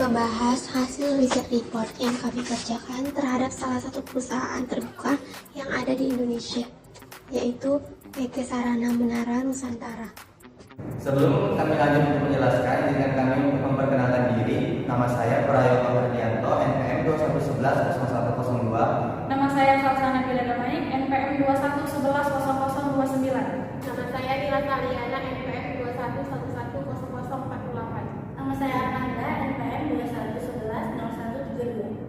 membahas hasil riset report yang kami kerjakan terhadap salah satu perusahaan terbuka yang ada di Indonesia, yaitu PT Sarana Menara Nusantara. Sebelum kami lanjut untuk menjelaskan, izinkan kami untuk memperkenalkan diri. Nama saya Prayoto Hardianto, NPM 21110102. Nama saya Salsana Bidadamanik, NPM 21110029. Nama saya Nila Taliana, NPM 21110048. Nama saya Armanda, NPM 21110132.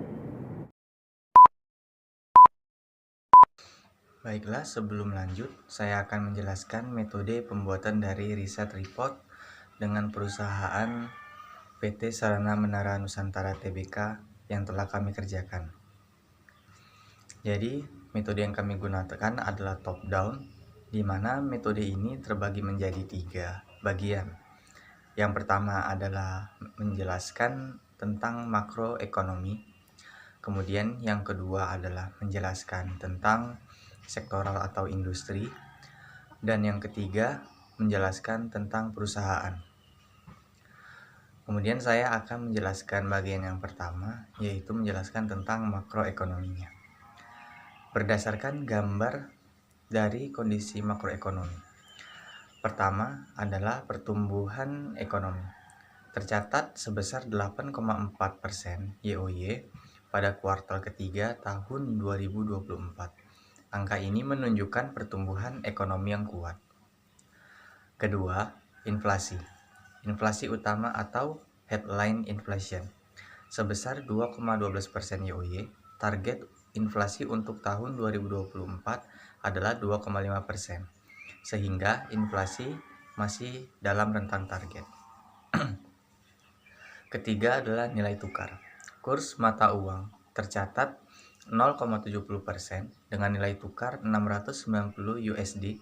Baiklah, sebelum lanjut, saya akan menjelaskan metode pembuatan dari riset report dengan perusahaan PT Sarana Menara Nusantara Tbk yang telah kami kerjakan. Jadi, metode yang kami gunakan adalah top down, di mana metode ini terbagi menjadi 3 bagian. Yang pertama adalah menjelaskan tentang makroekonomi, kemudian yang kedua adalah menjelaskan tentang sektoral atau industri, dan yang ketiga menjelaskan tentang perusahaan. Kemudian saya akan menjelaskan bagian yang pertama, yaitu menjelaskan tentang makroekonominya. Berdasarkan gambar dari kondisi makroekonomi. Pertama adalah pertumbuhan ekonomi. Tercatat sebesar 8,4% YoY pada kuartal ketiga tahun 2024. Angka ini menunjukkan pertumbuhan ekonomi yang kuat. Kedua, inflasi. Inflasi utama atau headline inflation sebesar 2,12% YoY. Target inflasi untuk tahun 2024 adalah 2,5%, sehingga inflasi masih dalam rentang target. Ketiga adalah nilai tukar. Kurs mata uang tercatat 0,70% dengan nilai tukar 690 USD,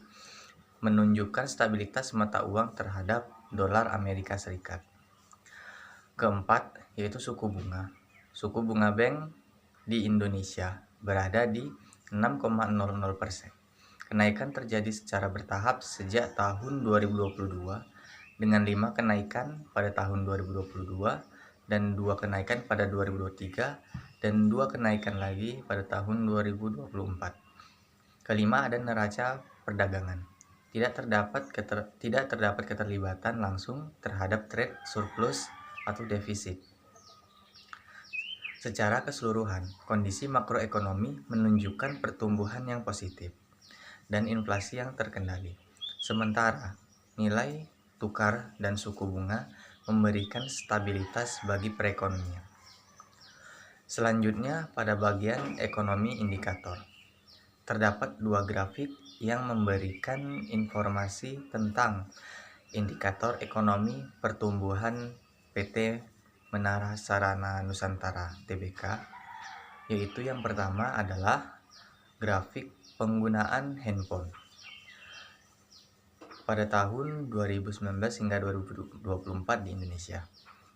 menunjukkan stabilitas mata uang terhadap dolar Amerika Serikat. Keempat, yaitu suku bunga. Suku bunga bank di Indonesia berada di 6,00%. Kenaikan terjadi secara bertahap sejak tahun 2022 dengan 5 kenaikan pada tahun 2022 dan 2 kenaikan pada 2023 dan 2 kenaikan lagi pada tahun 2024. Kelima ada neraca perdagangan. Tidak terdapat keterlibatan langsung terhadap trade surplus atau defisit. Secara keseluruhan, kondisi makroekonomi menunjukkan pertumbuhan yang positif dan inflasi yang terkendali. Sementara nilai tukar dan suku bunga memberikan stabilitas bagi perekonomian. Selanjutnya, pada bagian ekonomi indikator, terdapat 2 grafik yang memberikan informasi tentang indikator ekonomi pertumbuhan PT Menara Sarana Nusantara Tbk, yaitu yang pertama adalah grafik penggunaan handphone pada tahun 2019 hingga 2024 di Indonesia.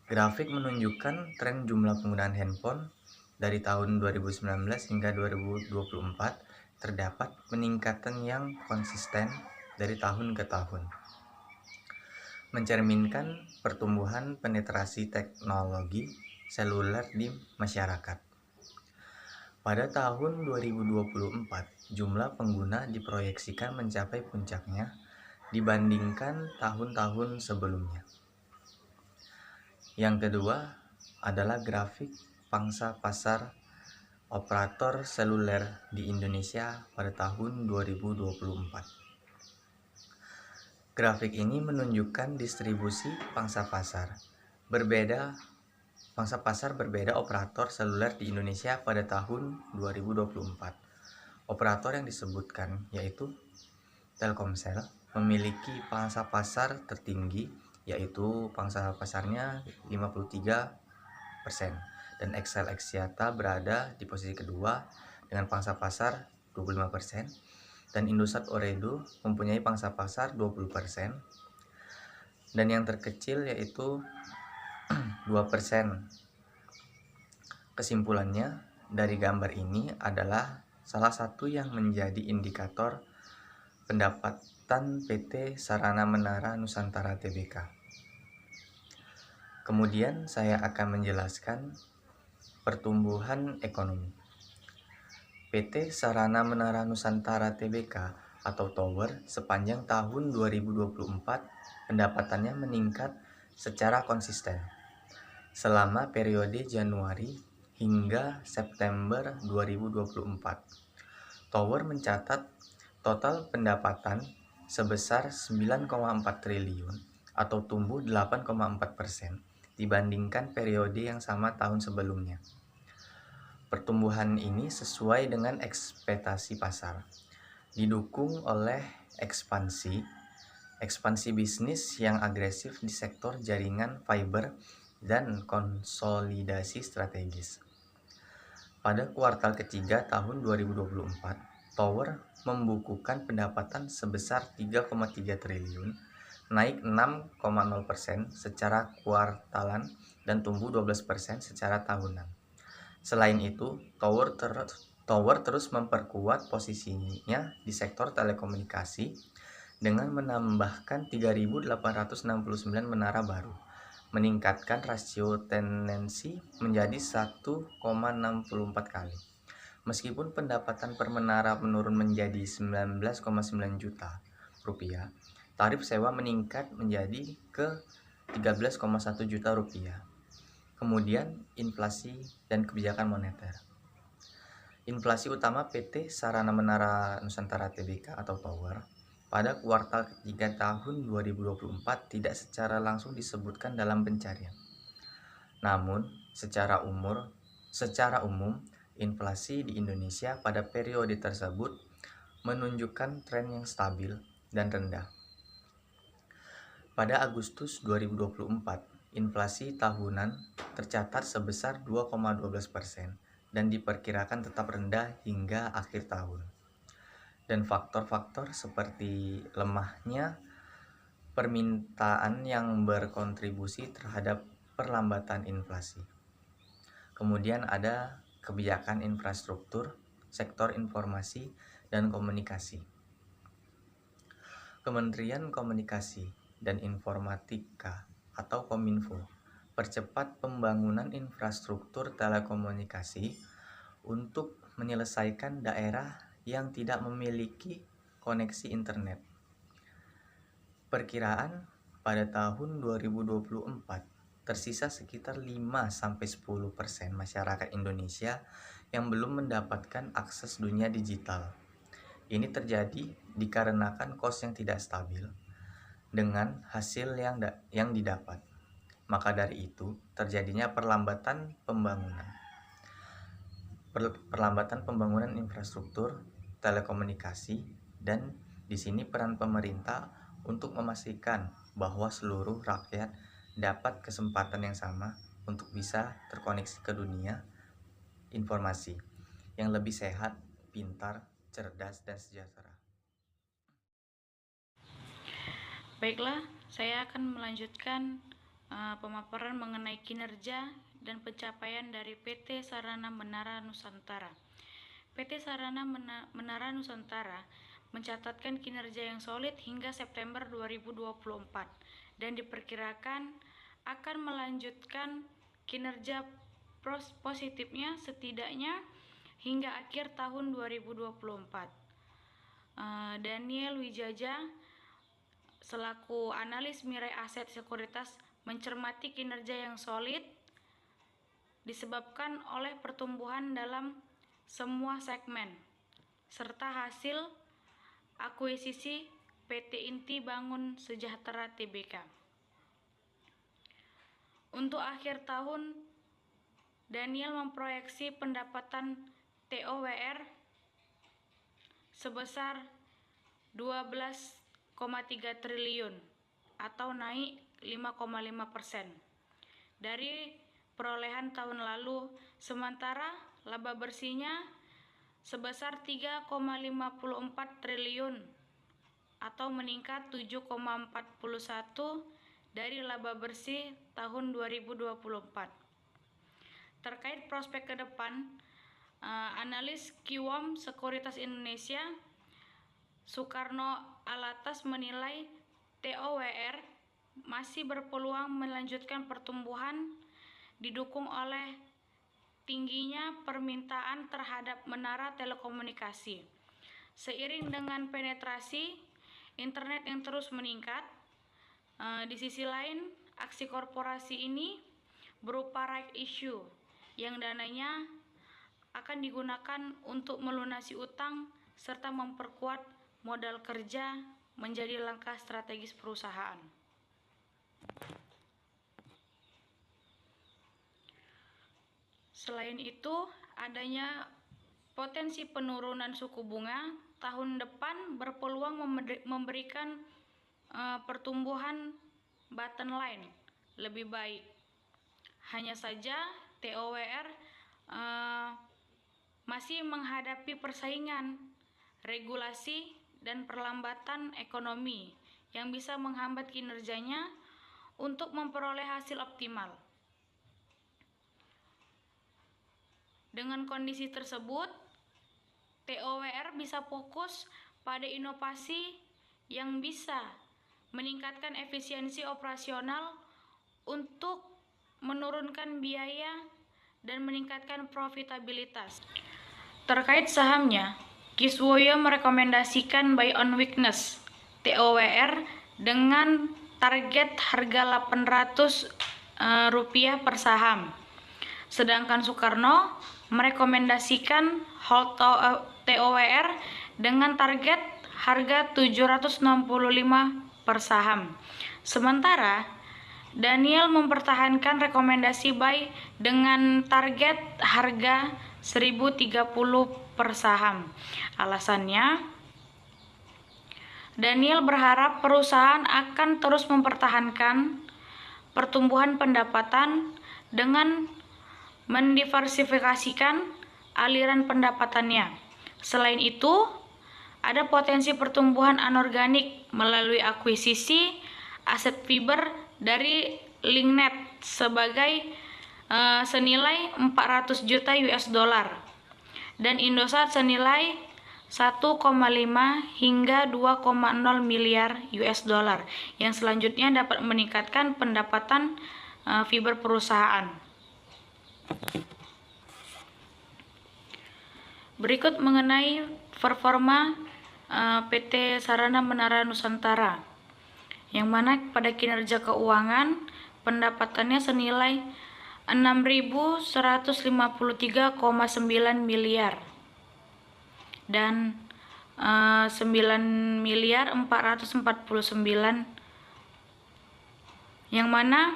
Grafik menunjukkan tren jumlah penggunaan handphone dari tahun 2019 hingga 2024 terdapat peningkatan yang konsisten dari tahun ke tahun, mencerminkan pertumbuhan penetrasi teknologi seluler di masyarakat. Pada tahun 2024, jumlah pengguna diproyeksikan mencapai puncaknya dibandingkan tahun-tahun sebelumnya. Yang kedua adalah grafik pangsa pasar operator seluler di Indonesia pada tahun 2024. Grafik ini menunjukkan distribusi pangsa pasar berbeda operator seluler di Indonesia pada tahun 2024. Operator yang disebutkan yaitu Telkomsel memiliki pangsa pasar tertinggi, yaitu pangsa pasarnya 53%, dan XL Axiata berada di posisi kedua dengan pangsa pasar 25%, dan Indosat Ooredoo mempunyai pangsa pasar 20%, dan yang terkecil yaitu 2%. Kesimpulannya dari gambar ini adalah salah satu yang menjadi indikator pendapatan PT Sarana Menara Nusantara Tbk. Kemudian saya akan menjelaskan pertumbuhan ekonomi. PT Sarana Menara Nusantara Tbk atau Tower sepanjang tahun 2024 pendapatannya meningkat secara konsisten. Selama periode Januari hingga September 2024, Tower mencatat total pendapatan sebesar 9,4 triliun atau tumbuh 8,4% dibandingkan periode yang sama tahun sebelumnya. Pertumbuhan ini sesuai dengan ekspektasi pasar, didukung oleh ekspansi bisnis yang agresif di sektor jaringan fiber dan konsolidasi strategis. Pada kuartal ketiga tahun 2024, Tower membukukan pendapatan sebesar 3,3 triliun, naik 6,0% secara kuartalan dan tumbuh 12% secara tahunan. Selain itu, Tower terus memperkuat posisinya di sektor telekomunikasi dengan menambahkan 3.869 menara baru, meningkatkan rasio tenancy menjadi 1,64 kali. Meskipun pendapatan per menara menurun menjadi 19,9 juta rupiah, tarif sewa meningkat menjadi ke 13,1 juta rupiah. Kemudian inflasi dan kebijakan moneter. Inflasi utama PT Sarana Menara Nusantara Tbk atau Tower pada kuartal ketiga tahun 2024 tidak secara langsung disebutkan dalam pencarian. Namun, secara umum, inflasi di Indonesia pada periode tersebut menunjukkan tren yang stabil dan rendah. Pada Agustus 2024, inflasi tahunan tercatat sebesar 2,12% dan diperkirakan tetap rendah hingga akhir tahun. Dan faktor-faktor seperti lemahnya permintaan yang berkontribusi terhadap perlambatan inflasi. Kemudian ada kebijakan infrastruktur, sektor informasi dan komunikasi. Kementerian Komunikasi dan Informatika atau Kominfo percepat pembangunan infrastruktur telekomunikasi untuk menyelesaikan daerah yang tidak memiliki koneksi internet. Perkiraan pada tahun 2024 tersisa sekitar 5-10% masyarakat Indonesia yang belum mendapatkan akses dunia digital. Ini terjadi dikarenakan kos yang tidak stabil dengan hasil yang didapat. Maka dari itu, terjadinya perlambatan pembangunan infrastruktur telekomunikasi, dan di sini peran pemerintah untuk memastikan bahwa seluruh rakyat dapat kesempatan yang sama untuk bisa terkoneksi ke dunia informasi yang lebih sehat, pintar, cerdas, dan sejahtera. Baiklah, saya akan melanjutkan pemaparan mengenai kinerja dan pencapaian dari PT Sarana Menara Nusantara. PT Sarana Menara Nusantara mencatatkan kinerja yang solid hingga September 2024 dan diperkirakan akan melanjutkan kinerja positifnya setidaknya hingga akhir tahun 2024. Daniel Wijaja selaku analis Mirai Aset Sekuritas mencermati kinerja yang solid disebabkan oleh pertumbuhan dalam semua segmen serta hasil akuisisi PT Inti Bangun Sejahtera Tbk. Untuk akhir tahun, Daniel memproyeksi pendapatan TOWR sebesar 12,3 triliun atau naik 5,5% dari perolehan tahun lalu, sementara laba bersihnya sebesar 3,54 triliun atau meningkat 7,41 dari laba bersih tahun 2024. Terkait prospek ke depan, analis Kiwom Sekuritas Indonesia Soekarno Alatas menilai TOWR masih berpeluang melanjutkan pertumbuhan didukung oleh tingginya permintaan terhadap menara telekomunikasi. Seiring dengan penetrasi internet yang terus meningkat, di sisi lain, aksi korporasi ini berupa right issue yang dananya akan digunakan untuk melunasi utang serta memperkuat modal kerja menjadi langkah strategis perusahaan. Selain itu, adanya potensi penurunan suku bunga tahun depan berpeluang memberikan pertumbuhan bottom line lebih baik. Hanya saja TOWR masih menghadapi persaingan, regulasi, dan perlambatan ekonomi yang bisa menghambat kinerjanya untuk memperoleh hasil optimal. Dengan kondisi tersebut, TOWR bisa fokus pada inovasi yang bisa meningkatkan efisiensi operasional untuk menurunkan biaya dan meningkatkan profitabilitas. Terkait sahamnya, Kiswoyo merekomendasikan buy on weakness TOWR dengan target harga Rp800 per saham. Sedangkan Soekarno merekomendasikan hold TOWR dengan target harga Rp765 per saham. Sementara Daniel mempertahankan rekomendasi buy dengan target harga Rp1.030 per saham. Alasannya, Daniel berharap perusahaan akan terus mempertahankan pertumbuhan pendapatan dengan mendiversifikasikan aliran pendapatannya. Selain itu, ada potensi pertumbuhan anorganik melalui akuisisi aset fiber dari Linknet sebagai senilai 400 juta US dollar dan Indosat senilai 1,5 hingga 2,0 miliar US dollar yang selanjutnya dapat meningkatkan pendapatan fiber perusahaan. Berikut mengenai performa PT Sarana Menara Nusantara, yang mana pada kinerja keuangan pendapatannya senilai 6.153,9 miliar dan 9.449, yang mana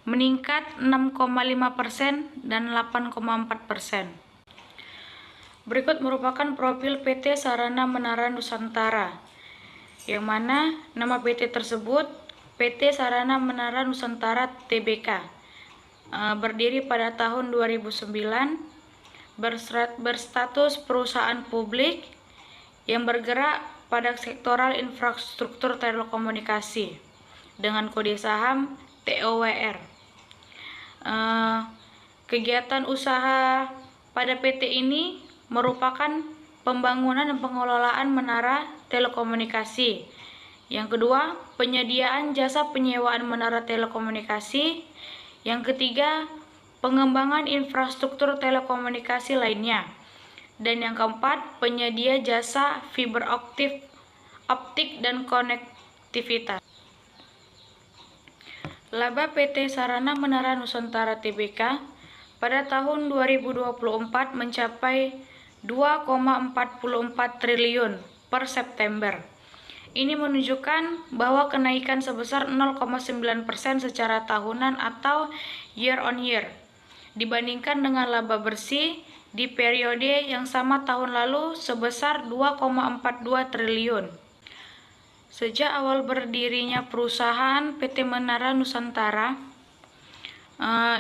meningkat 6,5% dan 8,4%. Berikut merupakan profil PT Sarana Menara Nusantara, yang mana nama PT tersebut PT Sarana Menara Nusantara Tbk, berdiri pada tahun 2009, berstatus perusahaan publik yang bergerak pada sektoral infrastruktur telekomunikasi dengan kode saham TOWR. Kegiatan usaha pada PT ini merupakan pembangunan dan pengelolaan menara telekomunikasi. Yang kedua, penyediaan jasa penyewaan menara telekomunikasi. Yang ketiga, pengembangan infrastruktur telekomunikasi lainnya. Dan yang keempat, penyedia jasa fiber optik dan konektivitas. Laba PT Sarana Menara Nusantara Tbk pada tahun 2024 mencapai 2,44 triliun per September. Ini menunjukkan bahwa kenaikan sebesar 0,9% secara tahunan atau year on year dibandingkan dengan laba bersih di periode yang sama tahun lalu sebesar 2,42 triliun. Sejak awal berdirinya perusahaan PT Menara Nusantara,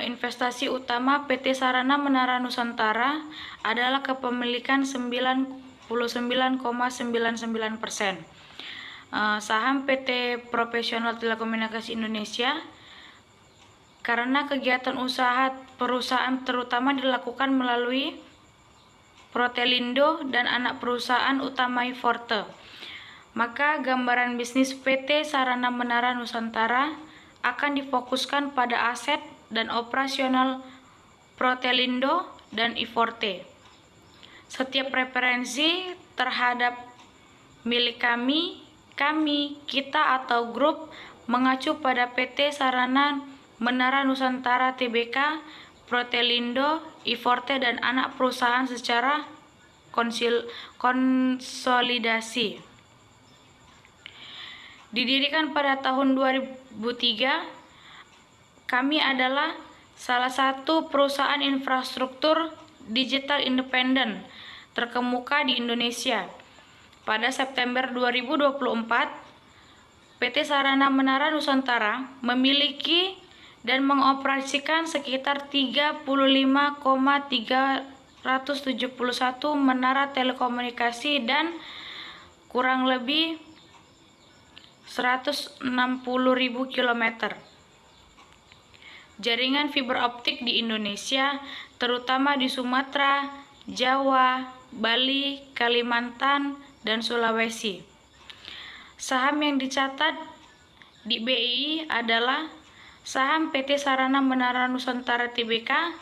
investasi utama PT Sarana Menara Nusantara adalah kepemilikan 99,99%. Saham PT Profesional Telekomunikasi Indonesia, karena kegiatan usaha perusahaan terutama dilakukan melalui Protelindo dan anak perusahaan Utamai Forte. Maka gambaran bisnis PT Sarana Menara Nusantara akan difokuskan pada aset dan operasional Protelindo dan I-Forte. Setiap referensi terhadap milik kami, kita atau grup mengacu pada PT Sarana Menara Nusantara Tbk, Protelindo, I-Forte dan anak perusahaan secara konsolidasi. Didirikan pada tahun 2003, kami adalah salah satu perusahaan infrastruktur digital independen terkemuka di Indonesia. Pada September 2024, PT Sarana Menara Nusantara memiliki dan mengoperasikan sekitar 35,371 menara telekomunikasi dan kurang lebih 160.000 km jaringan fiber optik di Indonesia, terutama di Sumatera, Jawa, Bali, Kalimantan, dan Sulawesi. Saham yang dicatat di BI adalah saham PT Sarana Menara Nusantara Tbk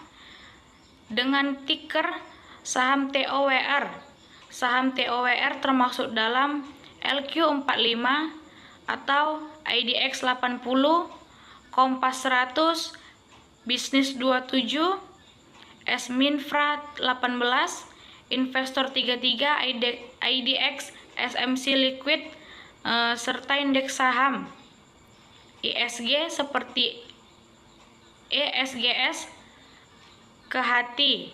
dengan tiker saham TOWR. Saham TOWR termasuk dalam LQ45 atau IDX 80, Kompas 100, Bisnis 27, Esminfra 18, Investor 33, IDX, SMC Liquid, serta indeks saham ISG seperti ESGS, Kehati,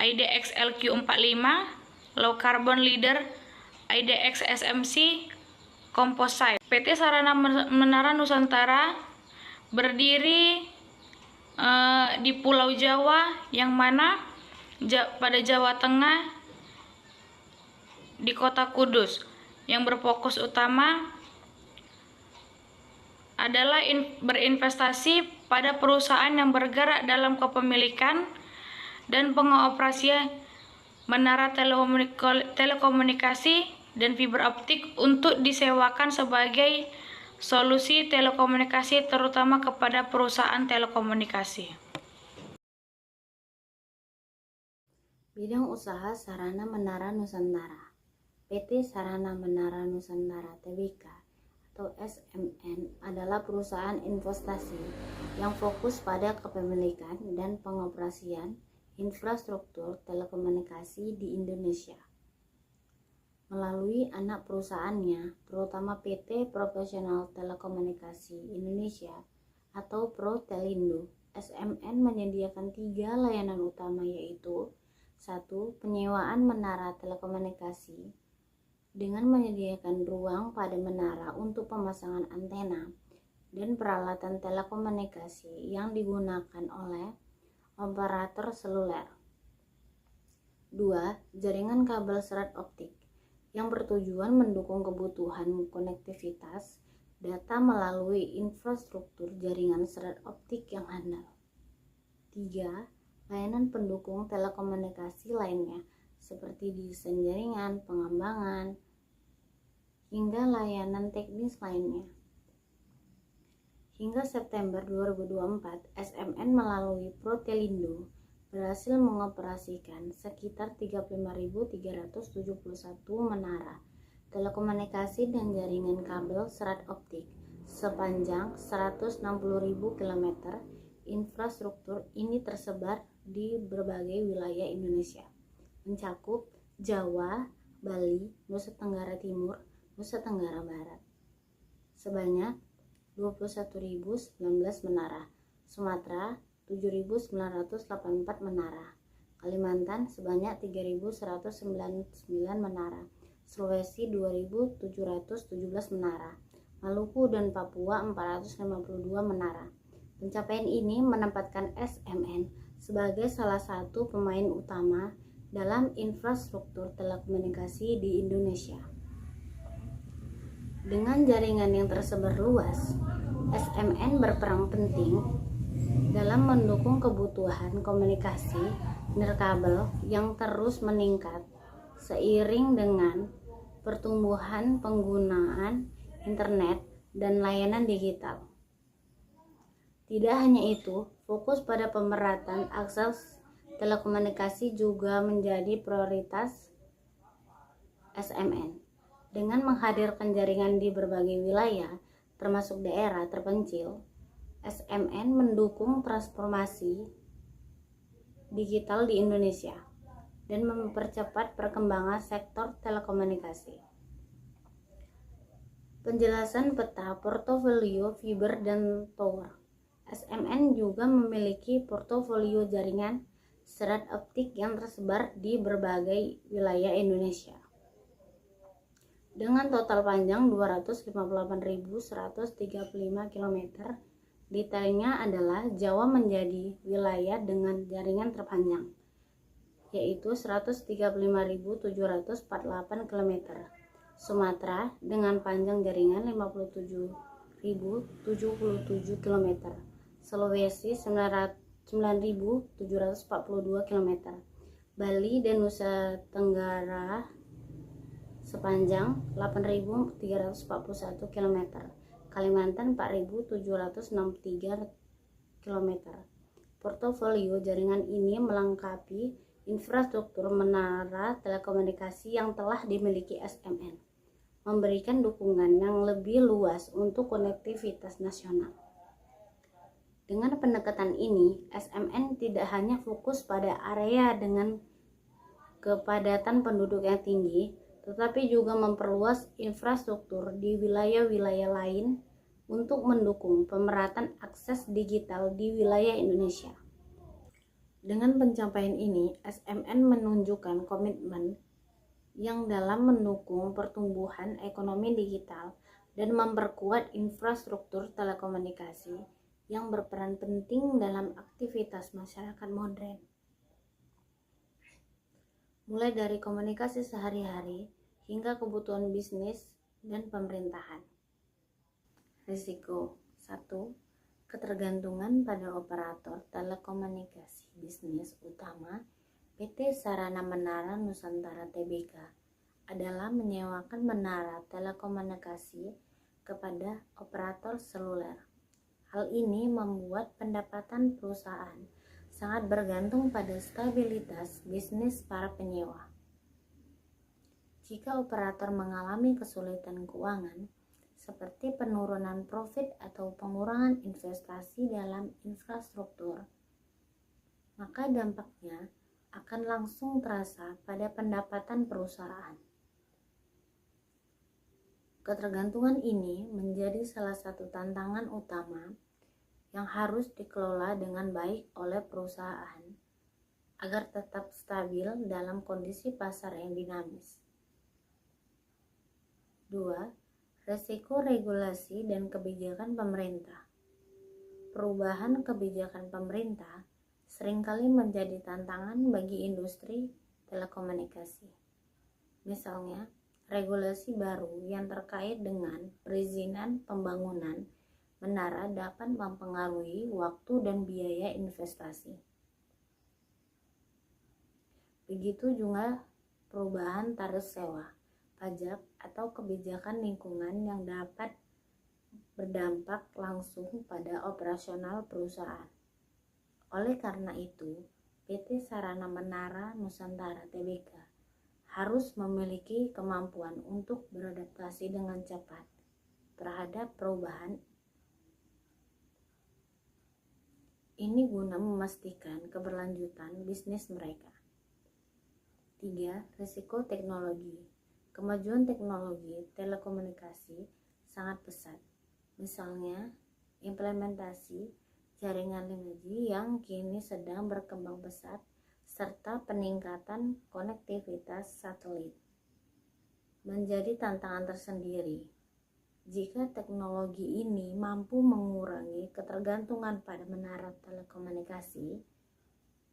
IDX LQ45, Low Carbon Leader, IDX SMC, Composite. PT Sarana Menara Nusantara berdiri di Pulau Jawa, yang mana pada Jawa Tengah di Kota Kudus, yang berfokus utama adalah berinvestasi pada perusahaan yang bergerak dalam kepemilikan dan pengoperasian menara telekomunikasi dan fiber optik untuk disewakan sebagai solusi telekomunikasi, terutama kepada perusahaan telekomunikasi. Bidang usaha Sarana Menara Nusantara. PT Sarana Menara Nusantara Tbk atau SMN adalah perusahaan investasi yang fokus pada kepemilikan dan pengoperasian infrastruktur telekomunikasi di Indonesia. Melalui anak perusahaannya, terutama PT Profesional Telekomunikasi Indonesia atau Protelindo, SMN menyediakan 3 layanan utama, yaitu 1. Penyewaan menara telekomunikasi dengan menyediakan ruang pada menara untuk pemasangan antena dan peralatan telekomunikasi yang digunakan oleh operator seluler. 2. Jaringan kabel serat optik yang bertujuan mendukung kebutuhan konektivitas data melalui infrastruktur jaringan serat optik yang handal. 3. Layanan pendukung telekomunikasi lainnya seperti desain jaringan, pengembangan, hingga layanan teknis lainnya. Hingga September 2024, SMN melalui Protelindo berhasil mengoperasikan sekitar 35.371 menara telekomunikasi dan jaringan kabel serat optik sepanjang 160.000 km. Infrastruktur ini tersebar di berbagai wilayah Indonesia, mencakup Jawa, Bali, Nusa Tenggara Timur, Nusa Tenggara Barat, sebanyak 21.019 menara, Sumatera 7.984 menara, Kalimantan sebanyak 3.199 menara, Sulawesi 2.717 menara, Maluku dan Papua 452 menara. Pencapaian ini menempatkan SMN sebagai salah satu pemain utama dalam infrastruktur telekomunikasi di Indonesia. Dengan jaringan yang tersebar luas, SMN berperan penting dalam mendukung kebutuhan komunikasi nirkabel yang terus meningkat seiring dengan pertumbuhan penggunaan internet dan layanan digital. Tidak hanya itu, fokus pada pemerataan akses telekomunikasi juga menjadi prioritas SMN. Dengan menghadirkan jaringan di berbagai wilayah, termasuk daerah terpencil, SMN mendukung transformasi digital di Indonesia dan mempercepat perkembangan sektor telekomunikasi. Penjelasan peta portofolio fiber dan tower. SMN juga memiliki portofolio jaringan serat optik yang tersebar di berbagai wilayah Indonesia. Dengan total panjang 258.135 km, detailnya adalah Jawa menjadi wilayah dengan jaringan terpanjang, yaitu 135.748 km. Sumatera dengan panjang jaringan 57.077 km. Sulawesi 9.742 km. Bali dan Nusa Tenggara sepanjang 8.341 km. Kalimantan 4.763 km. Portofolio jaringan ini melengkapi infrastruktur menara telekomunikasi yang telah dimiliki SMN, memberikan dukungan yang lebih luas untuk konektivitas nasional. Dengan pendekatan ini, SMN tidak hanya fokus pada area dengan kepadatan penduduk yang tinggi, tetapi juga memperluas infrastruktur di wilayah-wilayah lain untuk mendukung pemerataan akses digital di wilayah Indonesia. Dengan pencapaian ini, SMN menunjukkan komitmen yang dalam mendukung pertumbuhan ekonomi digital dan memperkuat infrastruktur telekomunikasi yang berperan penting dalam aktivitas masyarakat modern. Mulai dari komunikasi sehari-hari hingga kebutuhan bisnis dan pemerintahan. Risiko 1. Ketergantungan pada operator telekomunikasi bisnis utama PT Sarana Menara Nusantara Tbk adalah menyewakan menara telekomunikasi kepada operator seluler. Hal ini membuat pendapatan perusahaan sangat bergantung pada stabilitas bisnis para penyewa. Jika operator mengalami kesulitan keuangan, seperti penurunan profit atau pengurangan investasi dalam infrastruktur, maka dampaknya akan langsung terasa pada pendapatan perusahaan. Ketergantungan ini menjadi salah satu tantangan utama yang harus dikelola dengan baik oleh perusahaan agar tetap stabil dalam kondisi pasar yang dinamis. 2. Resiko regulasi dan kebijakan pemerintah. Perubahan kebijakan pemerintah seringkali menjadi tantangan bagi industri telekomunikasi. Misalnya, regulasi baru yang terkait dengan perizinan pembangunan menara dapat mempengaruhi waktu dan biaya investasi. Begitu juga perubahan tarif sewa, pajak, atau kebijakan lingkungan yang dapat berdampak langsung pada operasional perusahaan. Oleh karena itu, PT Sarana Menara Nusantara Tbk harus memiliki kemampuan untuk beradaptasi dengan cepat terhadap perubahan ini guna memastikan keberlanjutan bisnis mereka. 3. Risiko teknologi. Kemajuan teknologi telekomunikasi sangat pesat. Misalnya, implementasi jaringan 5G yang kini sedang berkembang pesat serta peningkatan konektivitas satelit menjadi tantangan tersendiri. Jika teknologi ini mampu mengurangi ketergantungan pada menara telekomunikasi,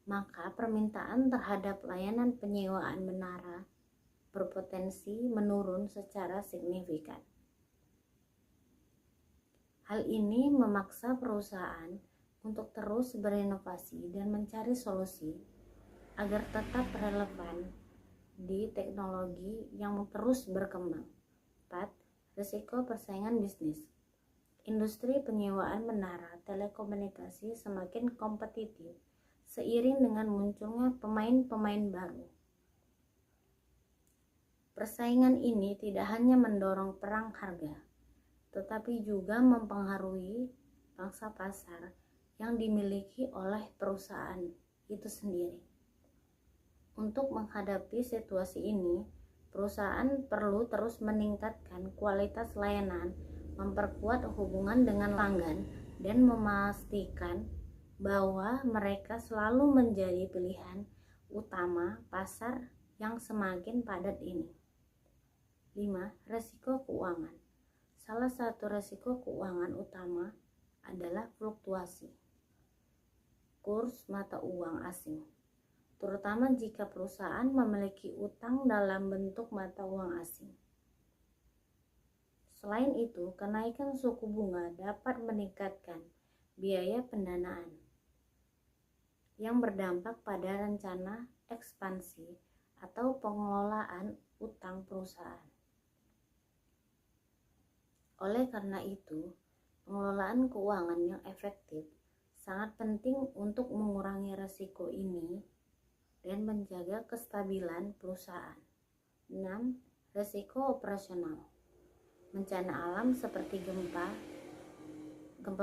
maka permintaan terhadap layanan penyewaan menara berpotensi menurun secara signifikan. Hal ini memaksa perusahaan untuk terus berinovasi dan mencari solusi agar tetap relevan di teknologi yang terus berkembang. 4. Risiko persaingan bisnis. industri penyewaan menara telekomunikasi semakin kompetitif seiring dengan munculnya pemain-pemain baru. Persaingan ini tidak hanya mendorong perang harga, tetapi juga mempengaruhi pangsa pasar yang dimiliki oleh perusahaan itu sendiri. Untuk menghadapi situasi ini, perusahaan perlu terus meningkatkan kualitas layanan, memperkuat hubungan dengan pelanggan, dan memastikan bahwa mereka selalu menjadi pilihan utama pasar yang semakin padat ini. 5. Risiko keuangan. Salah satu risiko keuangan utama adalah fluktuasi kurs mata uang asing, terutama jika perusahaan memiliki utang dalam bentuk mata uang asing. Selain itu, kenaikan suku bunga dapat meningkatkan biaya pendanaan yang berdampak pada rencana ekspansi atau pengelolaan utang perusahaan. Oleh karena itu, pengelolaan keuangan yang efektif sangat penting untuk mengurangi risiko ini dan menjaga kestabilan perusahaan. 6. Risiko operasional. Bencana alam seperti gempa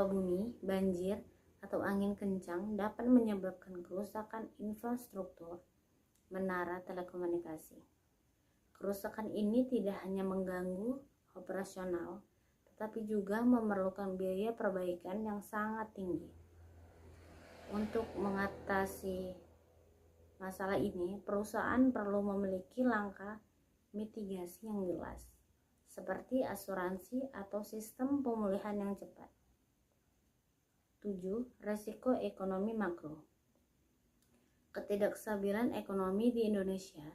bumi, banjir, atau angin kencang dapat menyebabkan kerusakan infrastruktur menara telekomunikasi. Kerusakan ini tidak hanya mengganggu operasional, tetapi juga memerlukan biaya perbaikan yang sangat tinggi. Untuk mengatasi masalah ini, perusahaan perlu memiliki langkah mitigasi yang jelas, seperti asuransi atau sistem pemulihan yang cepat. 7. Risiko ekonomi makro. Ketidakstabilan ekonomi di Indonesia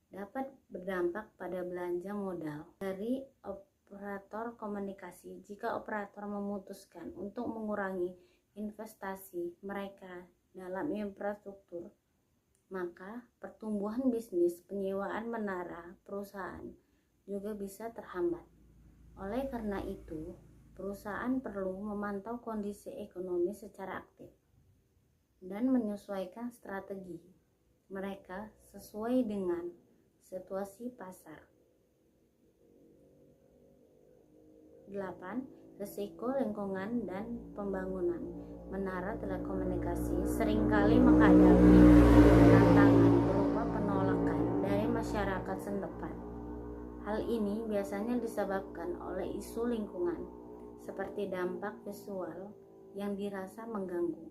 dapat berdampak pada belanja modal dari operator komunikasi. Jika operator memutuskan untuk mengurangi investasi mereka dalam infrastruktur, maka pertumbuhan bisnis penyewaan menara perusahaan juga bisa terhambat. Oleh karena itu, perusahaan perlu memantau kondisi ekonomi secara aktif dan menyesuaikan strategi mereka sesuai dengan situasi pasar. 8. Risiko lingkungan dan pembangunan. Menara telekomunikasi seringkali menghadapi tantangan berupa penolakan dari masyarakat setempat. Hal ini biasanya disebabkan oleh isu lingkungan, seperti dampak visual yang dirasa mengganggu,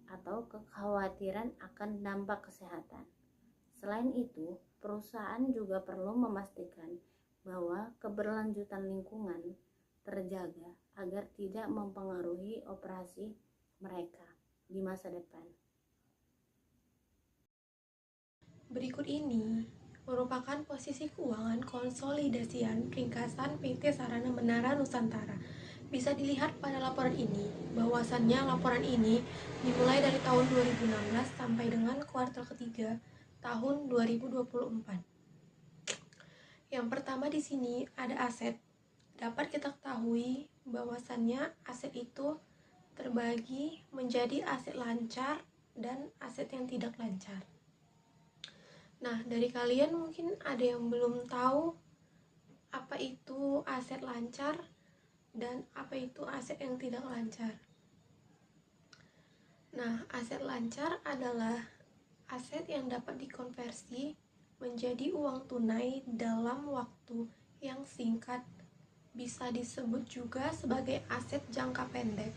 atau kekhawatiran akan dampak kesehatan. Selain itu, perusahaan juga perlu memastikan bahwa keberlanjutan lingkungan terjaga agar tidak mempengaruhi operasi mereka di masa depan. Berikut ini merupakan posisi keuangan konsolidasian ringkasan PT Sarana Menara Nusantara. Bisa dilihat pada laporan ini, bahwasannya laporan ini dimulai dari tahun 2016 sampai dengan kuartal ketiga tahun 2024. Yang pertama di sini ada aset. Dapat kita ketahui bahwasannya aset itu terbagi menjadi aset lancar dan aset yang tidak lancar. Nah, dari kalian mungkin ada yang belum tahu apa itu aset lancar dan apa itu aset yang tidak lancar. Nah, aset lancar adalah aset yang dapat dikonversi menjadi uang tunai dalam waktu yang singkat. Bisa disebut juga sebagai aset jangka pendek.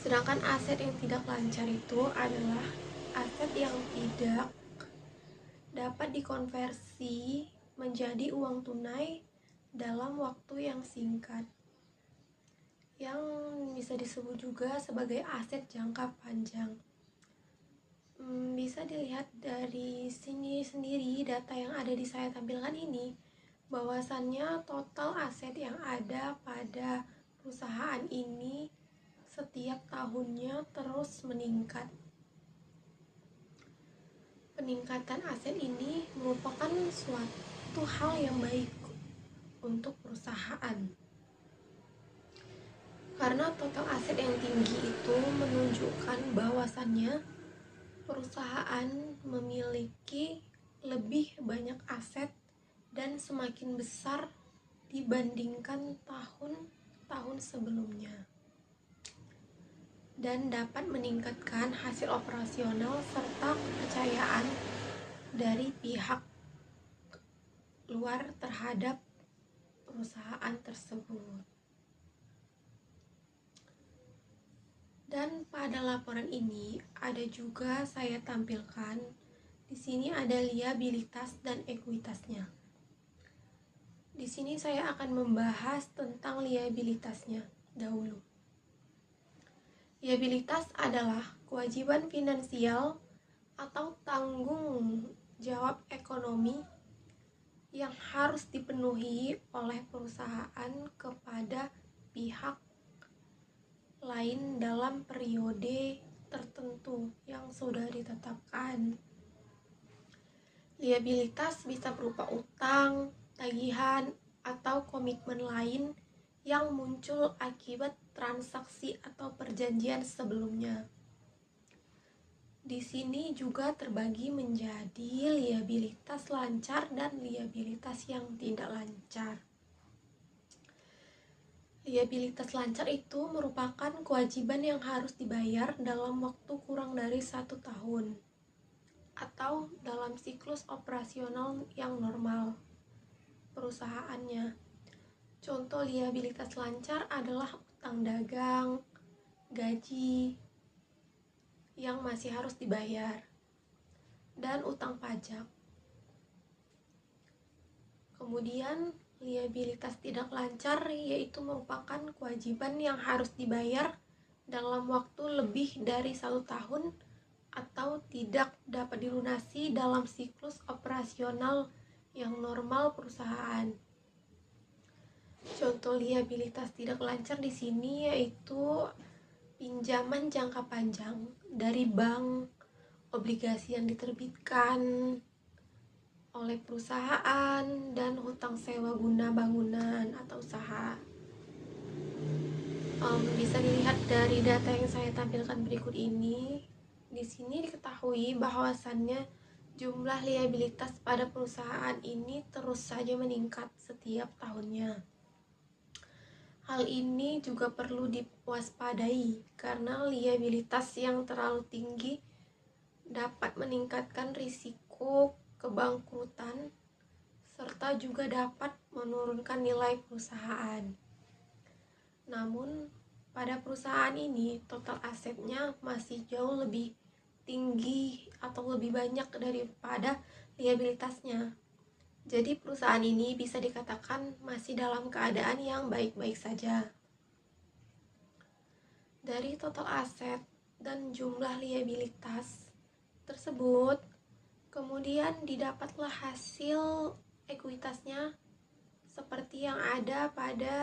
Sedangkan aset yang tidak lancar itu adalah aset yang tidak dapat dikonversi menjadi uang tunai dalam waktu yang singkat, yang bisa disebut juga sebagai aset jangka panjang. Bisa dilihat dari sini sendiri data yang ada di saya tampilkan ini, bahwasannya total aset yang ada pada perusahaan ini setiap tahunnya terus meningkat. Peningkatan aset ini merupakan suatu hal yang baik untuk perusahaan. Karena total aset yang tinggi itu menunjukkan bahwasannya perusahaan memiliki lebih banyak aset dan semakin besar dibandingkan tahun-tahun sebelumnya, dan dapat meningkatkan hasil operasional serta kepercayaan dari pihak luar terhadap perusahaan tersebut. Dan pada laporan ini ada juga saya tampilkan di sini ada liabilitas dan ekuitasnya. Di sini saya akan membahas tentang liabilitasnya dahulu. Liabilitas adalah kewajiban finansial atau tanggung jawab ekonomi yang harus dipenuhi oleh perusahaan kepada pihak lain dalam periode tertentu yang sudah ditetapkan. Liabilitas bisa berupa utang, tagihan, atau komitmen lain yang muncul akibat transaksi atau perjanjian sebelumnya. Di sini juga terbagi menjadi liabilitas lancar dan liabilitas yang tidak lancar. Liabilitas lancar itu merupakan kewajiban yang harus dibayar dalam waktu kurang dari 1 tahun atau dalam siklus operasional yang normal perusahaannya. Contoh liabilitas lancar adalah utang dagang, gaji yang masih harus dibayar, dan utang pajak. Kemudian liabilitas tidak lancar yaitu merupakan kewajiban yang harus dibayar dalam waktu lebih dari 1 tahun atau tidak dapat dilunasi dalam siklus operasional yang normal perusahaan. Contoh liabilitas tidak lancar di sini yaitu pinjaman jangka panjang dari bank, obligasi yang diterbitkan oleh perusahaan, dan hutang sewa guna bangunan atau usaha. Bisa dilihat dari data yang saya tampilkan berikut ini. Di sini diketahui bahwasannya jumlah liabilitas pada perusahaan ini terus saja meningkat setiap tahunnya. Hal ini juga perlu diwaspadai karena liabilitas yang terlalu tinggi dapat meningkatkan risiko kebangkrutan serta juga dapat menurunkan nilai perusahaan. Namun pada perusahaan ini total asetnya masih jauh lebih tinggi atau lebih banyak daripada liabilitasnya. Jadi perusahaan ini bisa dikatakan masih dalam keadaan yang baik-baik saja. Dari total aset dan jumlah liabilitas tersebut, kemudian didapatlah hasil ekuitasnya seperti yang ada pada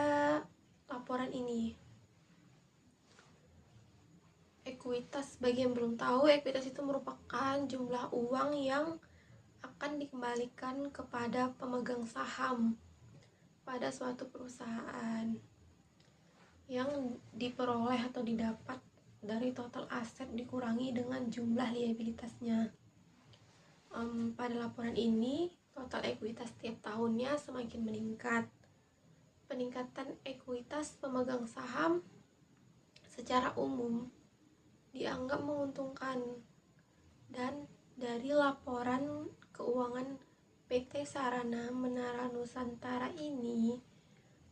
laporan ini. Ekuitas, bagi yang belum tahu, ekuitas itu merupakan jumlah uang yang akan dikembalikan kepada pemegang saham pada suatu perusahaan yang diperoleh atau didapat dari total aset dikurangi dengan jumlah liabilitasnya. Pada laporan ini, total ekuitas tiap tahunnya semakin meningkat. Peningkatan ekuitas pemegang saham secara umum dianggap menguntungkan, dan dari laporan keuangan PT Sarana Menara Nusantara ini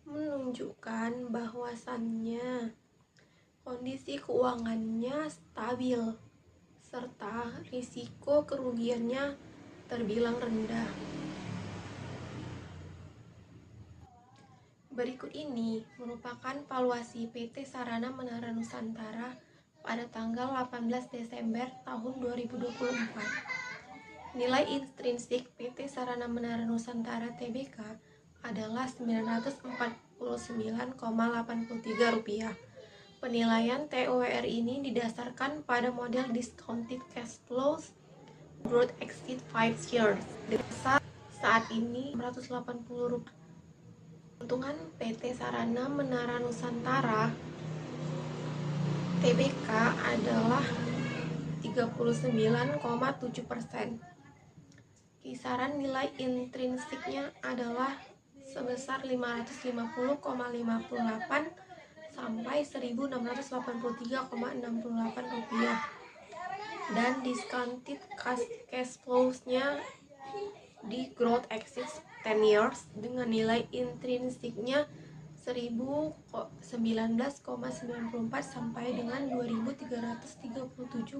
menunjukkan bahwasannya kondisi keuangannya stabil serta risiko kerugiannya terbilang rendah. Berikut ini merupakan valuasi PT Sarana Menara Nusantara pada tanggal 18 Desember tahun 2024. Nilai intrinsik PT Sarana Menara Nusantara Tbk adalah Rp949,83. Penilaian TOWR ini didasarkan pada model discounted cash flows growth exit 5 years. Saat ini Rp180. Keuntungan PT Sarana Menara Nusantara TBK adalah 39,7%. Kisaran nilai intrinsiknya adalah sebesar 550,58 sampai 1.683,68 rupiah. Dan discounted cash flows-nya di growth axis 10 years dengan nilai intrinsiknya 1019,94 sampai dengan 2337,12.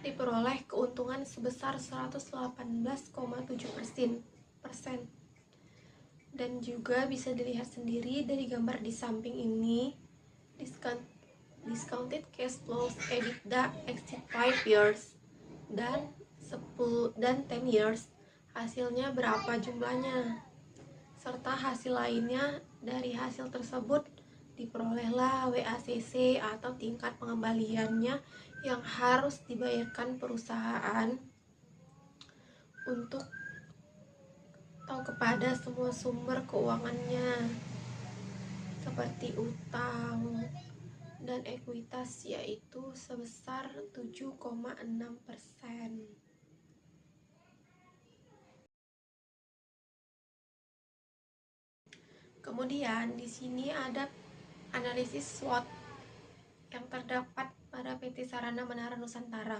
Diperoleh keuntungan sebesar 118,7%. Dan juga bisa dilihat sendiri dari gambar di samping ini, discounted cash flows EBITDA exit 5 years dan 10 years hasilnya berapa jumlahnya, serta hasil lainnya. Dari hasil tersebut diperolehlah WACC atau tingkat pengembaliannya yang harus dibayarkan perusahaan untuk atau kepada semua sumber keuangannya seperti utang dan ekuitas, yaitu sebesar 7,6%. Kemudian di sini ada analisis SWOT yang terdapat pada PT Sarana Menara Nusantara.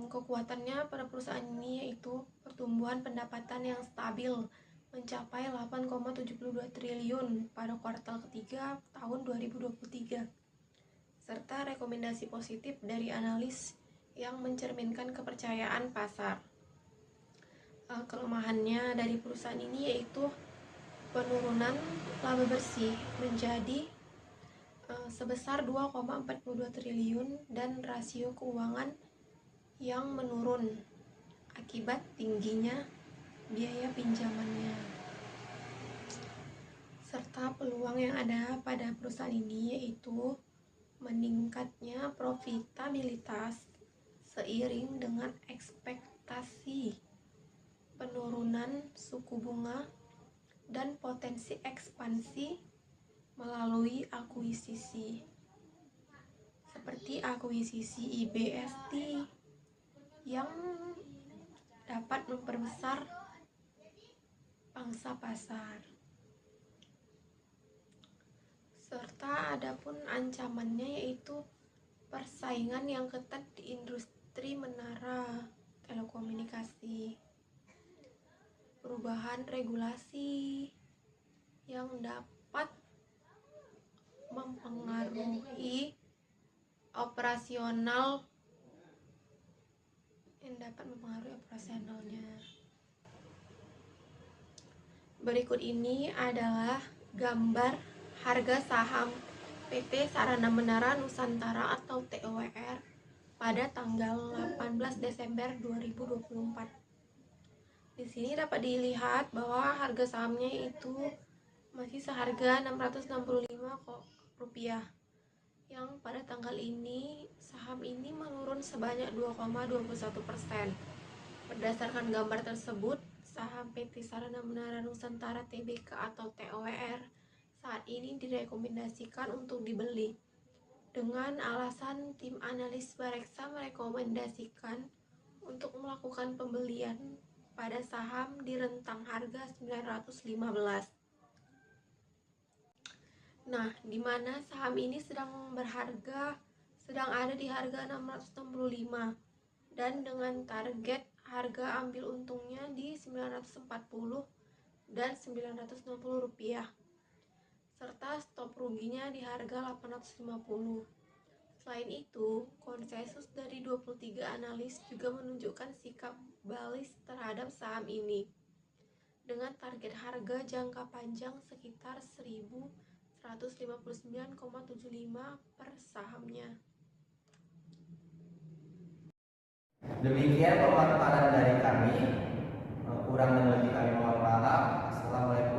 Kekuatannya pada perusahaan ini yaitu pertumbuhan pendapatan yang stabil mencapai 8,72 triliun pada kuartal ketiga tahun 2023, serta rekomendasi positif dari analis yang mencerminkan kepercayaan pasar. Kelemahannya dari perusahaan ini yaitu penurunan laba bersih menjadi sebesar 2,42 triliun dan rasio keuangan yang menurun akibat tingginya biaya pinjamannya, serta peluang yang ada pada perusahaan ini yaitu meningkatnya profitabilitas seiring dengan ekspektasi penurunan suku bunga dan potensi ekspansi melalui akuisisi seperti akuisisi IBST yang dapat memperbesar pangsa pasar. Serta adapun ancamannya yaitu persaingan yang ketat di industri menara telekomunikasi, perubahan regulasi yang dapat mempengaruhi operasionalnya. Berikut ini adalah gambar harga saham PT Sarana Menara Nusantara atau TOWR pada tanggal 18 Desember 2024. Di sini dapat dilihat bahwa harga sahamnya itu masih seharga Rp665, yang pada tanggal ini saham ini menurun sebanyak 2,21%. Berdasarkan gambar tersebut, saham PT Sarana Menara Nusantara Tbk atau TOWR saat ini direkomendasikan untuk dibeli. Dengan alasan tim analis Bareksa merekomendasikan untuk melakukan pembelian pada saham di rentang harga 915. Nah, di mana saham ini sedang ada di harga 665 dan dengan target harga ambil untungnya di 940 dan 960 rupiah, serta stop ruginya di harga 850. Selain itu, konsensus dari 23 analis juga menunjukkan sikap bullish terhadap saham ini dengan target harga jangka panjang sekitar 1.159,75 per sahamnya. Demikian pemaparan dari kami. Kurang dan lebih kami mohon maaf. Assalamualaikum.